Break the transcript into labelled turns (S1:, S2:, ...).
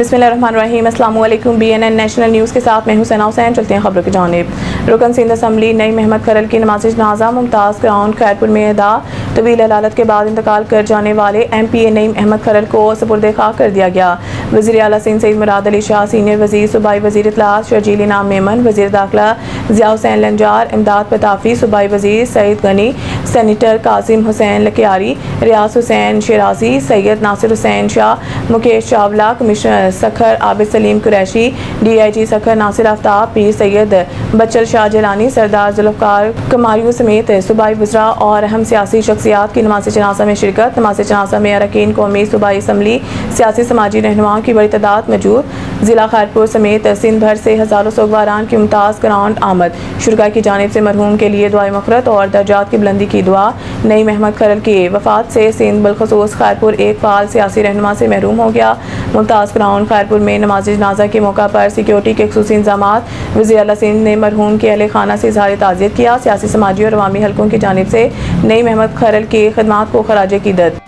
S1: बिस्मिल्लाहिर्रहमानिर्रहीम। अस्सलामु अलैकुम। BNN नेशनल न्यूज़ के साथ मैं हूं सना हुसैन। चलते हैं खबरों की जानिब। रुकन सिंध असम्बली नईम अहमद खरल की नमाज़ जनाज़ा मुमताज़ ग्राउंड खैरपुर में अदा। तवील अदालत के बाद इंतकाल कर जाने वाले MPA नईम अहमद खरल को सुपुर्द खाक कर दिया गया। वज़ीर आला सिंध सईद मुराद अली शाह, सीनियर वज़ीर सूबाई वज़ीर इत्तलात शर्जील इनाम मेमन, वज़ीर दाखिला ज़िया हुसैन लंजार, इमदाद पताफी, सूबाई वज़ीर सईद गनी, सेनेटर कासिम हुसैन लकियारी, रियास हुसैन शिराजी, सैयद नासिर हुसैन शाह, मुकेश चावला, कमिश्नर सखर आबिद सलीम कुरैशी, DIG सखर नासिर आफ्ताब, पीर सैयद बच्चल शाह जिलानी, सरदार जुल्फ़कार कमारियों समेत सूबाई वज़रा और अहम सियासी शख्सियात की नमाज़ जनाज़ा में शिरकत। नमाज़ जनाज़ा में अरकान कौमी सूबाई असम्बली, सियासी समाजी रहनुमाओं की बड़ी तादाद मौजूद। ज़िला खैरपुर समेत सिंध भर से हज़ारों सोगवारान की मुमताज़ ग्राउंड आमद। शुरका की जानिब से मरहूम के लिए दुआए मग़फ़िरत और दर्जात की बुलंदी की दुआ। नईम अहमद खरल की वफ़ात से सिंध बिलख़ुसूस खैरपुर एक फ़ाल सियासी रहनुमा से महरूम हो गया। मुमताज़ ग्राउंड खैरपुर में नमाज़ जनाज़ा के मौका पर सिक्योरिटी के ख़ुसूसी इंतज़ामात। वज़ीर आला सिंध ने मरहूम के अहले खाना से इज़हार ताज़ियत किया। सियासी समाजी और अवामी हलकों की जानिब से नईम अहमद खरल की खिदमात को ख़राज क़ीदत।